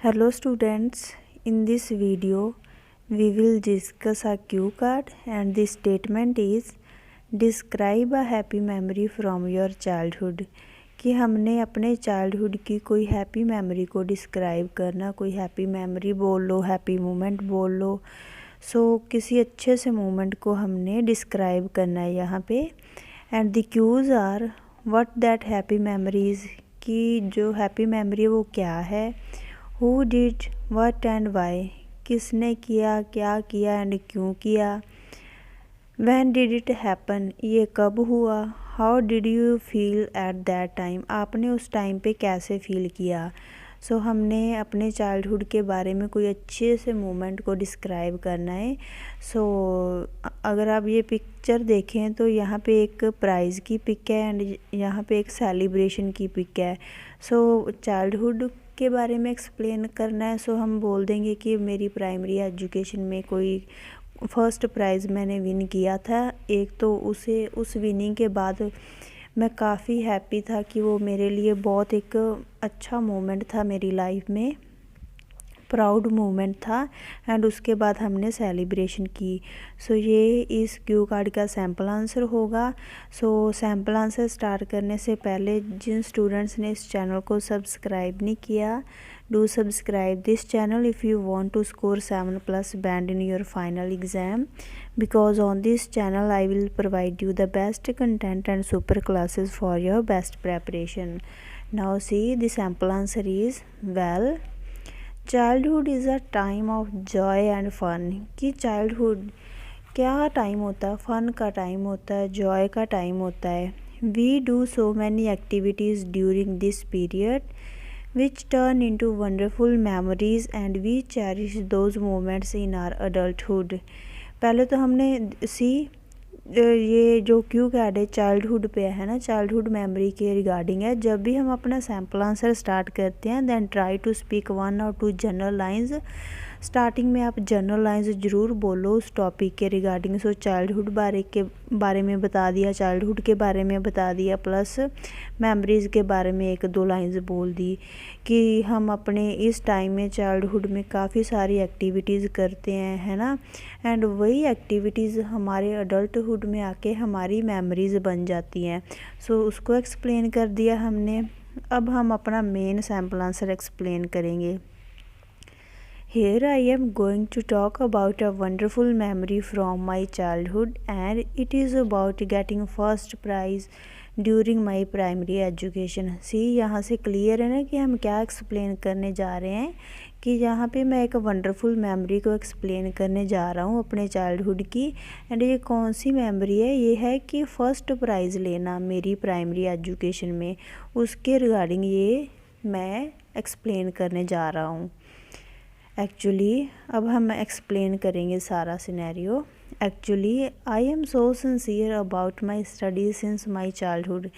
Hello students, in this video we will discuss a cue card and the statement is describe a happy memory from your childhood। कि हमने अपने childhood की कोई happy memory को describe करना, कोई happy memory बोल लो, happy moment बोल लो। किसी अच्छे से मोमेंट को हमने डिस्क्राइब करना है यहाँ पे। And the cues are what that happy memories, कि जो हैप्पी मेमोरी वो क्या है। Who did what and why, किसने किया, क्या किया एंड क्यों किया। When did it happen, ये कब हुआ। How did you feel at that time, आपने उस टाइम पे कैसे फील किया। हमने अपने चाइल्डहुड के बारे में कोई अच्छे से मोमेंट को डिस्क्राइब करना है। अगर आप ये पिक्चर देखें तो यहाँ पे एक प्राइज़ की पिक है एंड यहाँ पे एक सेलिब्रेशन की पिक है। चाइल्डहुड के बारे में एक्सप्लेन करना है। हम बोल देंगे कि मेरी प्राइमरी एजुकेशन में कोई फर्स्ट प्राइज़ मैंने विन किया था एक, तो उस विनिंग के बाद मैं काफ़ी हैप्पी था कि वो मेरे लिए बहुत एक अच्छा मोमेंट था मेरी लाइफ में, प्राउड मोमेंट था। एंड उसके बाद हमने सेलिब्रेशन की। ये इस क्यू कार्ड का सैम्पल आंसर होगा। सैम्पल आंसर स्टार्ट करने से पहले जिन स्टूडेंट्स ने इस चैनल को सब्सक्राइब नहीं किया, do subscribe this channel if you want to score 7+ band in your final exam, because on this channel I will provide you the best content and super classes for your best preparation. Now see, the sample answer is well, childhood is a time of joy and fun. कि childhood क्या time होता है, फ़न का time होता है, Joy का time होता है। We do so many activities during this period which turn into wonderful memories and we cherish those moments in our adulthood. पहले तो हमने ये जो क्यू कार्ड है चाइल्डहुड पे है ना, चाइल्डहुड मेमोरी के रिगार्डिंग है। जब भी हम अपना सैम्पल आंसर स्टार्ट करते हैं then try to speak 1 or 2 general lines. Starting में आप जनरल लाइंस ज़रूर बोलो उस टॉपिक के रिगार्डिंग। चाइल्डहुड के बारे में बता दिया, चाइल्डहुड के बारे में बता दिया, प्लस मेमोरीज़ के बारे में 1-2 लाइंस बोल दी कि हम अपने इस टाइम में चाइल्डहुड में काफ़ी सारी एक्टिविटीज़ करते हैं, है ना। एंड वही एक्टिविटीज़ हमारे अडल्टहुड में आके हमारी मेमोरीज़ बन जाती हैं। उसको एक्सप्लेन कर दिया हमने। अब हम अपना मेन सैम्पल आंसर एक्सप्लेन करेंगे। Here I am going to talk about a wonderful memory from my childhood and it is about getting first prize during my primary education। यहाँ से क्लियर है ना कि हम क्या एक्सप्लेन करने जा रहे हैं। कि यहाँ पे मैं एक वंडरफुल मेमोरी को एक्सप्लेन करने जा रहा हूँ अपने चाइल्डहुड की। एंड ये कौन सी मेमोरी है, ये है कि फ़र्स्ट प्राइज़ लेना मेरी प्राइमरी एजुकेशन में, उसके रिगार्डिंग ये मैं एक्सप्लेन करने जा रहा हूँ। एक्चुअली अब हम एक्सप्लेन करेंगे सारा scenario. Actually I am so sincere about my studies since my childhood.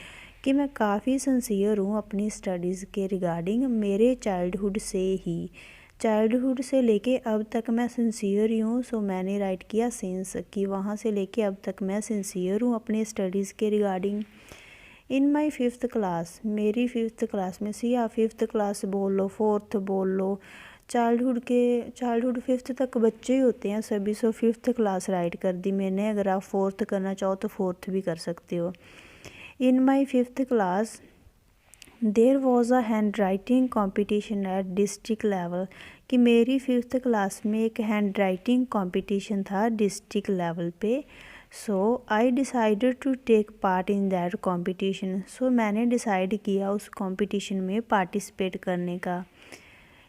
कि मैं काफ़ी सिंसियर हूँ अपनी स्टडीज़ के रिगार्डिंग मेरे चाइल्डहुड से ही, चाइल्डहुड से लेके अब तक मैं सिंसियर ही हूँ। मैंने राइट किया सिंस, कि वहाँ से लेके अब तक मैं सिंसियर हूँ अपनी स्टडीज़ के regarding. In my 5th class, मेरी 5th क्लास में, या 5th क्लास बोल लो, 4th बोल लो, चाइल्डहुड 5th तक बच्चे ही होते हैं सभी। 5th क्लास राइट कर दी मैंने। अगर आप 4th करना चाहो तो 4th भी कर सकते हो। In my 5th class there was a handwriting competition at district level. कि मेरी 5th क्लास में एक हैंड राइटिंग कॉम्पिटिशन था डिस्ट्रिक्ट लेवल पे। I decided to take part in that competition. मैंने डिसाइड किया उस कॉम्पिटिशन में पार्टिसिपेट करने का।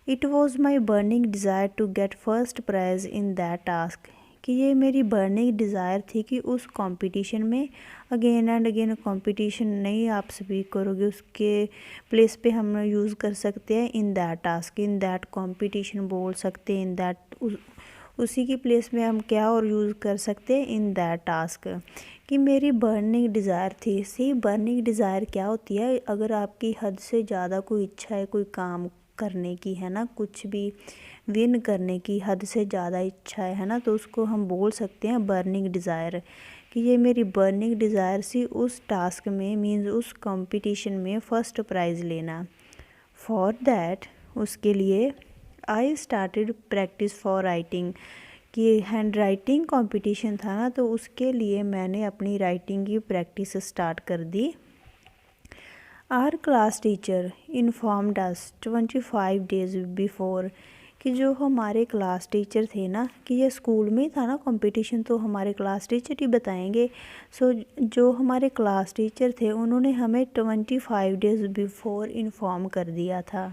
It was my burning desire to get first prize in that task. कि ये मेरी बर्निंग डिज़ायर थी कि उस कंपटीशन में अगेन एंड अगेन कंपटीशन नहीं आप स्पीक करोगे, उसके प्लेस पे हम यूज़ कर सकते हैं इन that task, in that competition बोल सकते हैं। इन दैट उसी की प्लेस में हम क्या और यूज़ कर सकते हैं इन दैट टास्क। कि मेरी बर्निंग डिज़ायर थी। बर्निंग डिज़ायर क्या होती है, अगर आपकी हद से ज़्यादा कोई इच्छा है कोई काम करने की, है ना, कुछ भी विन करने की हद से ज़्यादा इच्छा है ना, तो उसको हम बोल सकते हैं बर्निंग डिज़ायर। कि ये मेरी बर्निंग डिज़ायर सी उस टास्क में, मीन्स उस कंपटीशन में फ़र्स्ट प्राइज़ लेना। फॉर दैट, उसके लिए I started practice for writing, कि हैंड राइटिंग कॉम्पिटिशन था ना, तो उसके लिए मैंने अपनी राइटिंग की प्रैक्टिस स्टार्ट कर दी। Our class teacher informed us 25 days before, कि जो हमारे क्लास टीचर थे ना, कि ये स्कूल में ही था ना कंपटीशन, तो हमारे क्लास टीचर ही बताएंगे। सो जो हमारे क्लास टीचर थे उन्होंने हमें 25 डेज़ बिफोर इन्फॉर्म कर दिया था।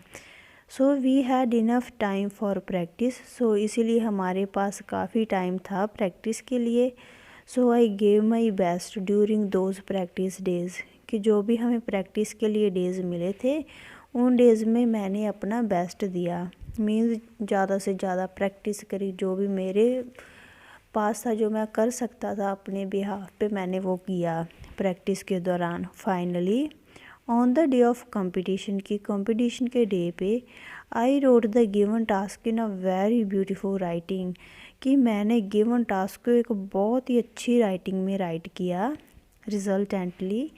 So we had enough time for practice, so इसीलिए हमारे पास काफ़ी टाइम था प्रैक्टिस के लिए। So I gave my best during those practice days, कि जो भी हमें प्रैक्टिस के लिए डेज़ मिले थे उन डेज़ में मैंने अपना बेस्ट दिया। मीन्स ज़्यादा से ज़्यादा प्रैक्टिस करी, जो भी मेरे पास था, जो मैं कर सकता था अपने बिहाफ पे, मैंने वो किया प्रैक्टिस के दौरान। Finally on the day of competition, की कंपटीशन के डे पे I wrote the given task in a very beautiful writing, कि मैंने गिवन टास्क को एक बहुत ही अच्छी राइटिंग में राइट किया। Resultantly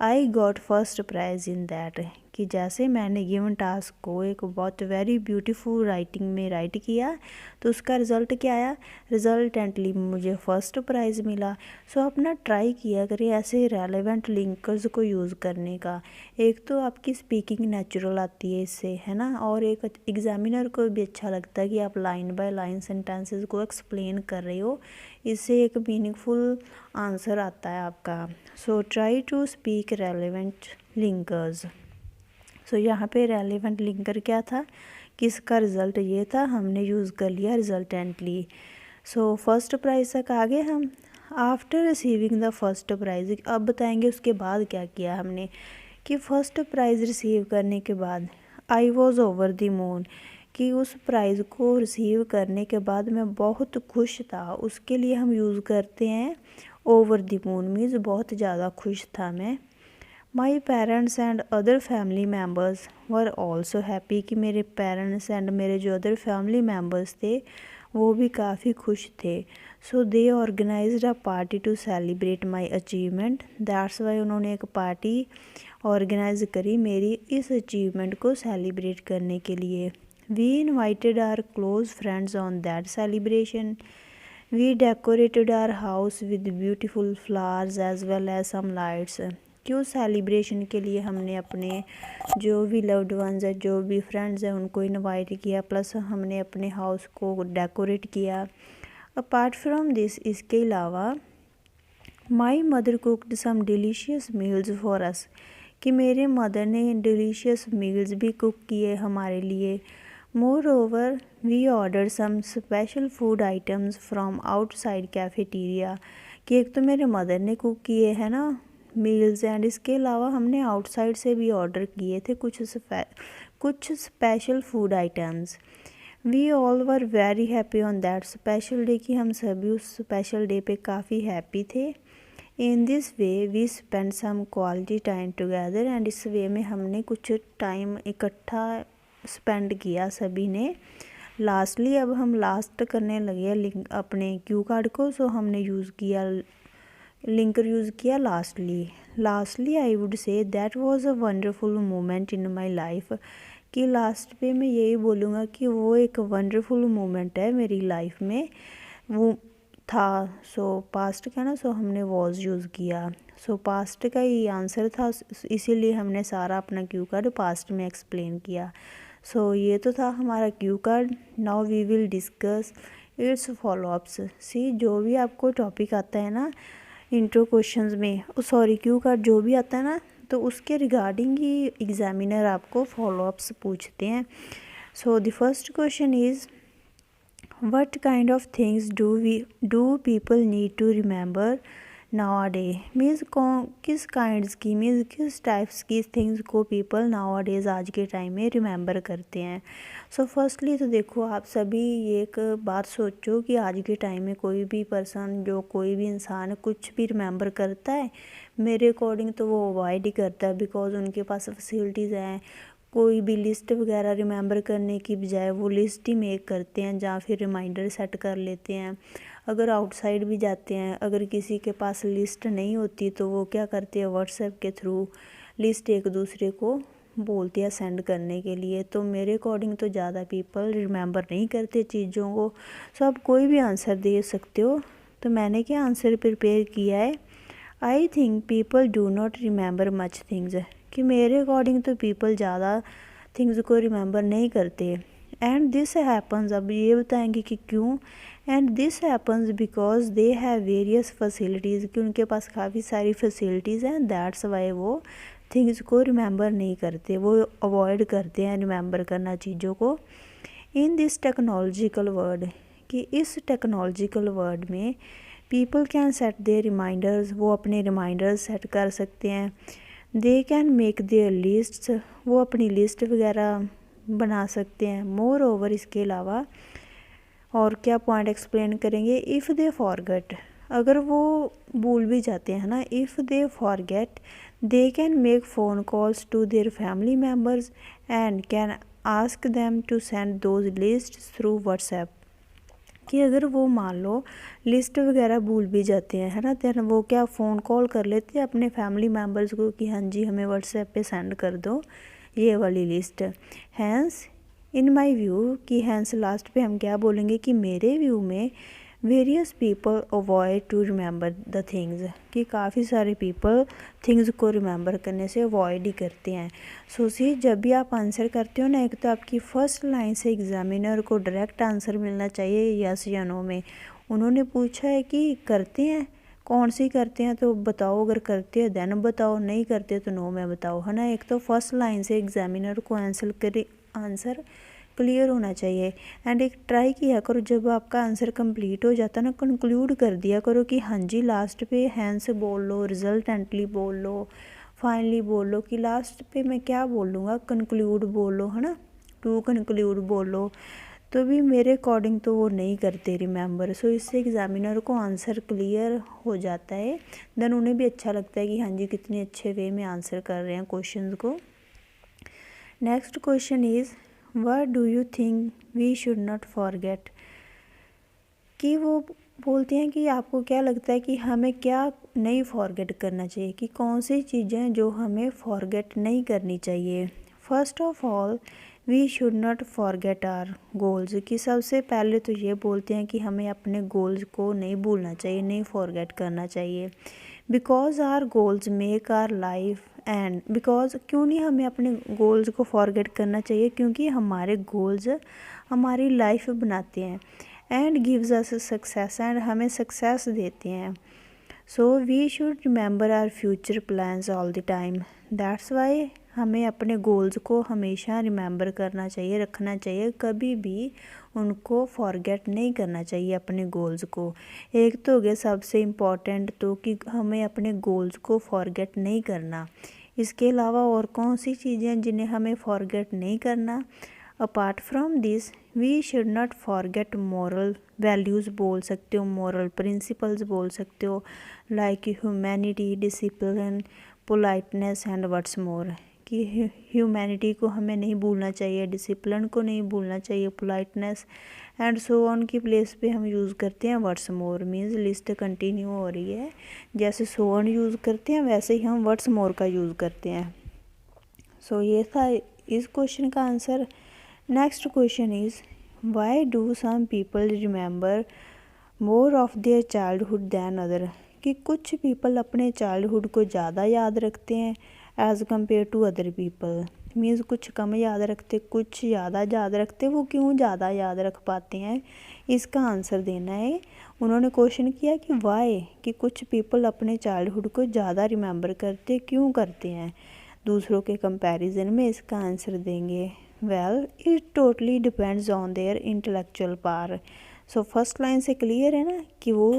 I got first prize in that, कि जैसे मैंने गिवन टास्क को एक बहुत वेरी ब्यूटीफुल राइटिंग में राइट किया तो उसका रिज़ल्ट क्या आया, रिजल्टेंटली मुझे फ़र्स्ट प्राइज़ मिला। सो अपना ट्राई किया करें ऐसे रेलेवेंट लिंकर्स को यूज़ करने का। एक तो आपकी स्पीकिंग नेचुरल आती है इससे, है ना, और एक एग्जामिनर को भी अच्छा लगता है कि आप लाइन बाय लाइन सेंटेंसेस को एक्सप्लेन कर रहे हो, इससे एक मीनिंगफुल आंसर आता है आपका। So try to speak relevant linkers. So यहाँ पे रेलेवेंट लिंकर क्या था, किसका रिज़ल्ट ये था, हमने यूज़ कर लिया रिजल्टेंटली। सो फर्स्ट प्राइज़ तक आ गए हम। After receiving the first prize, अब बताएंगे उसके बाद क्या किया हमने, कि फ़र्स्ट प्राइज़ रिसीव करने के बाद I was over the moon, कि उस प्राइज़ को रिसीव करने के बाद मैं बहुत खुश था। उसके लिए हम यूज़ करते हैं ओवर द मून, मीन्स बहुत ज़्यादा खुश था मैं। My parents and other family members were also happy, कि मेरे पेरेंट्स एंड मेरे जो अदर फैमिली मेम्बर्स थे वो भी काफ़ी खुश थे। So they organised a party to celebrate my achievement, that's why उन्होंने एक पार्टी ऑर्गेनाइज करी मेरी इस अचीवमेंट को सेलिब्रेट करने के लिए। We invited our close friends on that celebration, we decorated our house with beautiful flowers as well as some lights, क्यों सेलिब्रेशन के लिए हमने अपने जो भी लव्ड वंस है, जो भी फ्रेंड्स हैं, उनको इनवाइट किया, प्लस हमने अपने हाउस को डेकोरेट किया। अपार्ट फ्रॉम दिस, इसके अलावा my mother cooked some delicious meals for us, कि मेरे मदर ने डिलीशियस मील्स भी कुक किए हमारे लिए। Moreover we order some special food items from outside cafeteria, कि एक तो मेरे मदर ने कुक किए हैं ना मील्स, एंड इसके अलावा हमने आउटसाइड से भी ऑर्डर किए थे कुछ special food items. We all were very happy on that special day, कि हम सभी उस स्पेशल डे पे काफ़ी हैप्पी थे। In this way we spend some quality time together, and इस वे में हमने कुछ टाइम इकट्ठा स्पेंड किया सभी ने। लास्टली, अब हम लास्ट करने लगे लिंक अपने क्यू कार्ड को, सो हमने यूज़ किया लिंकर यूज़ किया lastly I would say that was a wonderful moment in my life, कि लास्ट पे मैं यही बोलूँगा कि वो एक वंडरफुल मोमेंट है मेरी लाइफ में वो था। सो पास्ट का ना, सो हमने वॉज यूज़ किया, सो पास्ट का ही आंसर था, इसीलिए हमने सारा अपना क्यू कार्ड पास्ट में एक्सप्लेन किया। सो ये तो था हमारा cue card. Now we will discuss its followups. See, जो भी आपको टॉपिक आता है ना इंट्रो क्वेश्चंस में, सॉरी क्यू कार्ड जो भी आता है ना, तो उसके रिगार्डिंग ही एग्जामिनर आपको फॉलोअप्स पूछते हैं। So the first question is what kind of things do people need to remember nowadays, means किस काइंड्स की, मीन्स किस टाइप्स की थिंग्स को पीपल नाउ अ डेज़ आज के टाइम में रिमेंबर करते हैं। सो फर्स्टली तो देखो, आप सभी ये एक बात सोचो कि आज के टाइम में कोई भी पर्सन, जो कोई भी इंसान कुछ भी रिमेंबर करता है, मेरे अकॉर्डिंग तो वो अवॉइड ही करता है, बिकॉज उनके पास फैसिलिटीज़ हैं। कोई भी लिस्ट वगैरह रिमेंबर करने की बजाय वो लिस्ट ही मेक करते हैं, या फिर रिमाइंडर सेट कर लेते हैं। अगर आउटसाइड भी जाते हैं, अगर किसी के पास लिस्ट नहीं होती तो वो क्या करते हैं, व्हाट्सएप के थ्रू लिस्ट एक दूसरे को बोलते हैं सेंड करने के लिए। तो मेरे अकॉर्डिंग तो ज़्यादा पीपल रिमेंबर नहीं करते चीज़ों को। सो आप कोई भी आंसर दे सकते हो। तो मैंने क्या आंसर प्रिपेयर किया है, I think people do not remember much things, कि मेरे अकॉर्डिंग तो पीपल ज़्यादा थिंग्स को रिमेंबर नहीं करते। एंड दिस हैपन्स, अब ये बताएंगे कि क्यों। And this happens because they have various facilities, कि उनके पास काफ़ी सारी फैसिलिटीज़ हैं, दैट्स वाई वो थिंग्स को रिमेंबर नहीं करते, वो अवॉइड करते हैं रिमेंबर करना चीज़ों को। इन दिस टेक्नोलॉजिकल वर्ड, कि इस टेक्नोलॉजिकल वर्ड में people can set their reminders, वो अपने रिमाइंडर्स सेट कर सकते हैं। They can make their lists, वो अपनी लिस्ट वगैरह बना सकते हैं। मोर ओवर, इसके अलावा और क्या पॉइंट एक्सप्लेन करेंगे, इफ़ दे फॉरगेट, अगर वो भूल भी जाते हैं ना, if they forget they can make phone calls to their family members and can ask them to send those list through WhatsApp, कि अगर वो मान लो लिस्ट वगैरह भूल भी जाते हैं, है ना, तो वो क्या फ़ोन कॉल कर लेते हैं अपने फैमिली मेम्बर्स को कि हाँ जी हमें व्हाट्सएप पे सेंड कर दो ये वाली list. Hence in my view, कि हैंस लास्ट पे हम क्या बोलेंगे कि मेरे व्यू में various people avoid to remember the things, कि काफ़ी सारे पीपल थिंग्स को रिमेंबर करने से अवॉइड ही करते हैं। सो सी, जब भी आप आंसर करते हो ना, एक तो आपकी फ़र्स्ट लाइन से एग्जामिनर को डायरेक्ट आंसर मिलना चाहिए यस या नो में। उन्होंने पूछा है कि करते हैं, कौन सी करते हैं तो बताओ, अगर करते हैं देन बताओ, नहीं करते तो नो में बताओ, है ना। एक तो फर्स्ट लाइन से एग्जामिनर को आंसर क्लियर होना चाहिए। एंड एक ट्राई किया करो, जब आपका आंसर कंप्लीट हो जाता ना, कंक्लूड कर दिया करो कि हाँ जी लास्ट पे हैंस बोल लो, रिजल्टेंटली बोल लो, फाइनली बोल लो, कि लास्ट पे मैं क्या बोल लूँगा, कंक्लूड बोल लो, है ना, टू कंक्लूड बोल लो। तो भी मेरे अकॉर्डिंग तो वो नहीं करते रिमेंबर। सो इससे एग्जामिनर को आंसर क्लियर हो जाता है, देन उन्हें भी अच्छा लगता है कि हाँ जी कितने अच्छे वे में आंसर कर रहे हैं क्वेश्चन को। Next question is what do you think we should not forget, कि वो बोलते हैं कि आपको क्या लगता है कि हमें क्या नहीं फॉरगेट करना चाहिए, कि कौन सी चीज़ें जो हमें फॉरगेट नहीं करनी चाहिए। First of all we should not forget our goals, कि सबसे पहले तो ये बोलते हैं कि हमें अपने गोल्स को नहीं भूलना चाहिए, नहीं फॉरगेट करना चाहिए। Because our goals make our life and, because क्यों नहीं हमें अपने गोल्स को फॉरगेट करना चाहिए, क्योंकि हमारे गोल्स हमारी लाइफ बनाते हैं। And gives us success, and हमें सक्सेस देते हैं। So we should remember our future plans all the time, that's why हमें अपने गोल्स को हमेशा रिमेंबर करना चाहिए, रखना चाहिए, कभी भी उनको फॉरगेट नहीं करना चाहिए अपने गोल्स को। एक तो हो गया सबसे इम्पॉर्टेंट, तो कि हमें अपने गोल्स को फॉरगेट नहीं करना। इसके अलावा और कौन सी चीज़ें हैं जिन्हें हमें फॉरगेट नहीं करना। Apart from this we should not forget moral values बोल सकते हो, मॉरल प्रिंसिपल्स बोल सकते हो, like humanity, discipline, politeness and what's more, कि ह्यूमैनिटी को हमें नहीं भूलना चाहिए, डिसिप्लिन को नहीं भूलना चाहिए, पोलाइटनेस एंड सो ऑन की प्लेस पे हम यूज़ करते हैं what's more. Means list continue हो रही है, जैसे सो ऑन यूज़ करते हैं वैसे ही हम व्हाट्स मोर का यूज़ करते हैं। सो ये था इस क्वेश्चन का answer. Next question is why do some people remember more of their childhood than other, कि कुछ पीपल अपने चाइल्डहुड को ज़्यादा याद रखते हैं as compare to other people. Means कुछ कम याद रखते, कुछ ज़्यादा याद रखते। वो क्यों ज़्यादा याद रख पाते हैं, इसका आंसर देना है। उन्होंने क्वेश्चन किया कि वाई, कि कुछ पीपल अपने चाइल्डहुड को ज़्यादा रिमेंबर करते, क्यों करते हैं दूसरों के कंपैरिजन में। इसका आंसर देंगे well it totally depends on their intellectual power. So first line से क्लियर है ना कि वो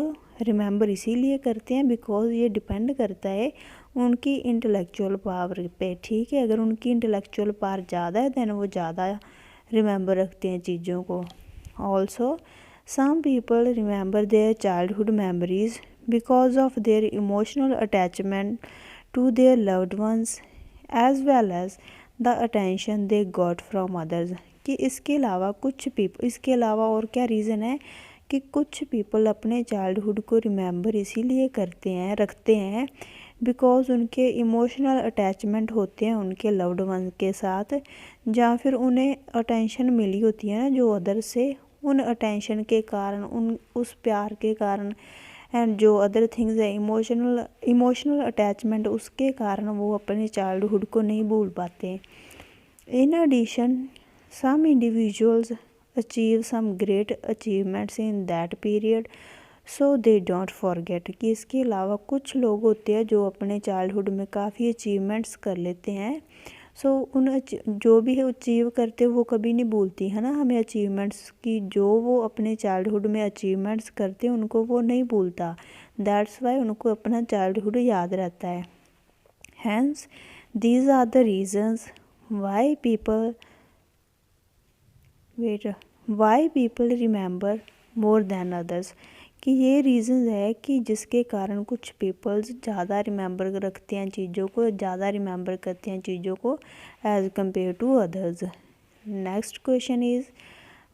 रिमेंबर इसीलिए करते हैं बिकॉज ये डिपेंड करता है उनकी इंटेलेक्चुअल पावर पे। ठीक है, अगर उनकी इंटेलेक्चुअल पावर ज़्यादा है दैन वो ज़्यादा रिमेंबर रखते हैं चीज़ों को। Also some people remember their childhood memories because of their emotional attachment to their loved ones as well as the attention they got from others, कि इसके अलावा और क्या रीज़न है कि कुछ पीपल अपने चाइल्डहुड को रिमेंबर इसीलिए करते हैं, रखते हैं बिकॉज उनके इमोशनल अटैचमेंट होते हैं उनके लव्ड वन के साथ, या फिर उन्हें अटेंशन मिली होती है ना जो अदर से, उन अटेंशन के कारण, उन उस प्यार के कारण एंड जो अदर थिंग्स है इमोशनल अटैचमेंट, उसके कारण वो अपने चाइल्डहुड को नहीं भूल पाते। In addition some individuals achieve some great achievements in that period so they don't forget, कि इसके अलावा कुछ लोग होते हैं जो अपने चाइल्डहुड में काफ़ी अचीवमेंट्स कर लेते हैं। सो उन जो भी अचीव करते वो कभी नहीं भूलती है ना हमें अचीवमेंट्स की, जो वो अपने चाइल्डहुड में अचीवमेंट्स करते हैं उनको वो नहीं भूलता, दैट्स वाई उनको अपना चाइल्डहुड याद रहता है। Hence these are the reasons why people remember more than others, कि ये रीज़न है कि जिसके कारण कुछ पीपल्स ज़्यादा रिमेंबर रखते हैं चीज़ों को, ज़्यादा रिमेंबर करते हैं चीज़ों को as compare to others. Next question is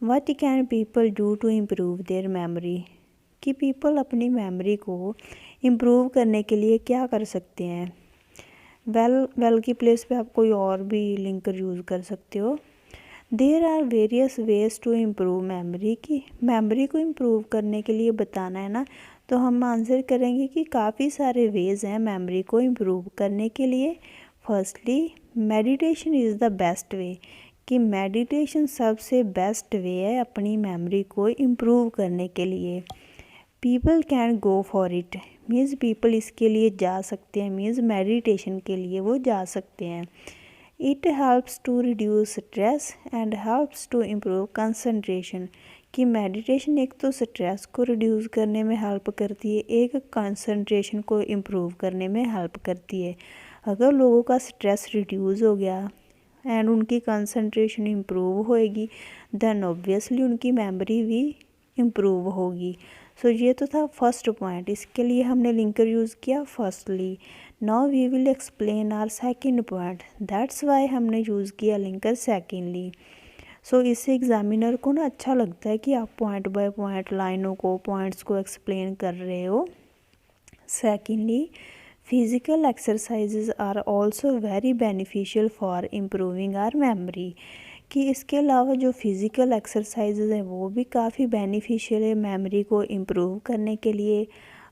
what can people do to improve their memory, कि पीपल अपनी मेमोरी को इम्प्रूव करने के लिए क्या कर सकते हैं। वेल की प्लेस पे आप कोई और भी लिंकर यूज़ कर सकते हो। There are various ways to improve memory, की मेमोरी को इम्प्रूव करने के लिए बताना है ना, तो हम आंसर करेंगे कि काफ़ी सारे वेज हैं मेमोरी को इम्प्रूव करने के लिए। Firstly meditation is the best way, कि मेडिटेशन सबसे बेस्ट वे है अपनी मेमोरी को इम्प्रूव करने के लिए। People can go for it, means people इसके लिए जा सकते हैं, मीन्स मेडिटेशन के लिए वो जा सकते हैं। It helps to reduce stress and helps to improve concentration, कि मेडिटेशन एक तो स्ट्रेस को रिड्यूस करने में हेल्प करती है, एक कंसंट्रेशन को इम्प्रूव करने में हेल्प करती है। अगर लोगों का स्ट्रेस रिड्यूस हो गया एंड उनकी कंसंट्रेशन इम्प्रूव होएगी, देन ऑब्वियसली उनकी मेमोरी भी इम्प्रूव होगी। सो ये तो था फर्स्ट पॉइंट, इसके लिए हमने लिंकर यूज़ किया firstly. Now we will explain our second point, that's why हमने यूज़ किया लिंकर सेकेंडली। सो इससे एग्जामिनर को ना अच्छा लगता है कि आप पॉइंट बाय पॉइंट लाइनों को, पॉइंट्स को एक्सप्लेन कर रहे हो। Secondly physical exercises are also very beneficial for improving our memory, कि इसके अलावा जो फिज़िकल एक्सरसाइजेज हैं वो भी काफ़ी बेनिफिशियल है मेमोरी को इम्प्रूव करने के लिए।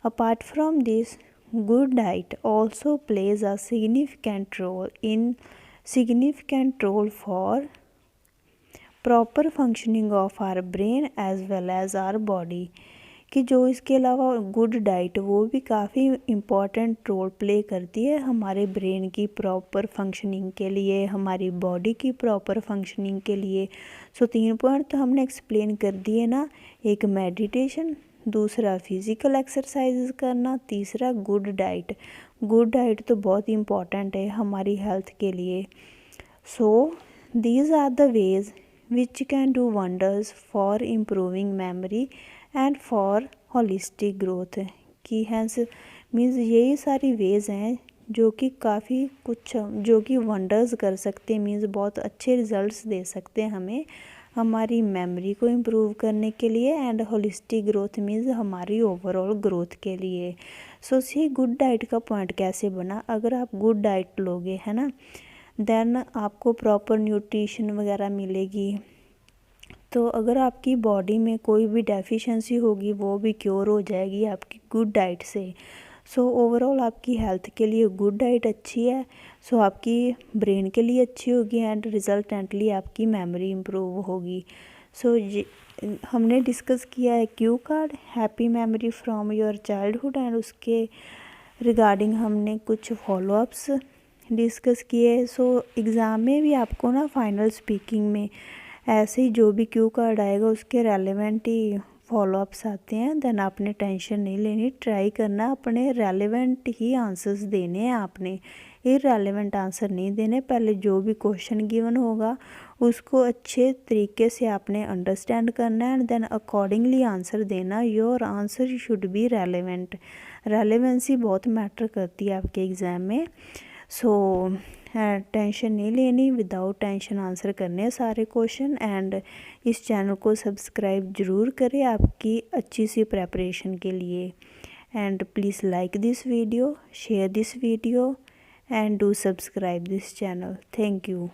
Apart from this good diet also plays a significant role for proper functioning of our brain as well as our body, कि जो इसके अलावा गुड डाइट वो भी काफ़ी इम्पॉर्टेंट रोल प्ले करती है हमारे ब्रेन की प्रॉपर फंक्शनिंग के लिए, हमारी बॉडी की प्रॉपर फंक्शनिंग के लिए। सो 3 पॉइंट तो हमने एक्सप्लेन कर दिए ना, एक मेडिटेशन, दूसरा फिज़िकल एक्सरसाइज करना, तीसरा गुड डाइट। गुड डाइट तो बहुत इम्पॉर्टेंट है हमारी हेल्थ के लिए। So these are the ways which can do wonders for improving memory and for holistic growth, की हैंस मीन्स यही सारी वेज हैं जो कि काफ़ी कुछ जो कि वंडर्स कर सकते हैं, मीन्स बहुत अच्छे रिजल्ट्स दे सकते हैं हमें हमारी मेमोरी को इम्प्रूव करने के लिए एंड होलिस्टिक ग्रोथ मीन्स हमारी ओवरऑल ग्रोथ के लिए। सो सी गुड डाइट का पॉइंट कैसे बना, अगर आप गुड डाइट लोगे है ना, देन आपको प्रॉपर न्यूट्रिशन वगैरह मिलेगी, तो अगर आपकी बॉडी में कोई भी डेफिशिएंसी होगी वो भी क्योर हो जाएगी आपकी गुड डाइट से। सो ओवरऑल आपकी हेल्थ के लिए गुड डाइट अच्छी है, सो आपकी ब्रेन के लिए अच्छी होगी एंड रिजल्टेंटली आपकी मेमोरी इम्प्रूव होगी। सो हमने डिस्कस किया है Q card happy memory from your childhood and उसके रिगार्डिंग हमने कुछ फॉलोअप्स डिस्कस किए। सो एग्ज़ाम में भी आपको ना फाइनल स्पीकिंग में ऐसे ही जो भी क्यू कार्ड आएगा उसके रेलेवेंट ही फॉलोअप्स आते हैं, देन आपने टेंशन नहीं लेनी, ट्राई करना अपने रेलेवेंट ही आंसर्स देने हैं, आपने इररेलेवेंट आंसर नहीं देने। पहले जो भी क्वेश्चन गिवन होगा उसको अच्छे तरीके से आपने अंडरस्टैंड करना है एंड देन अकॉर्डिंगली आंसर देना। Your answer should be relevant, relevancy बहुत मैटर करती है आपके एग्ज़ाम में। सो टेंशन नहीं लेनी, विदाउट टेंशन आंसर करने सारे क्वेश्चन एंड इस चैनल को सब्सक्राइब ज़रूर करें आपकी अच्छी सी प्रेपरेशन के लिए। and please like this video, share this video and do subscribe this channel. Thank you.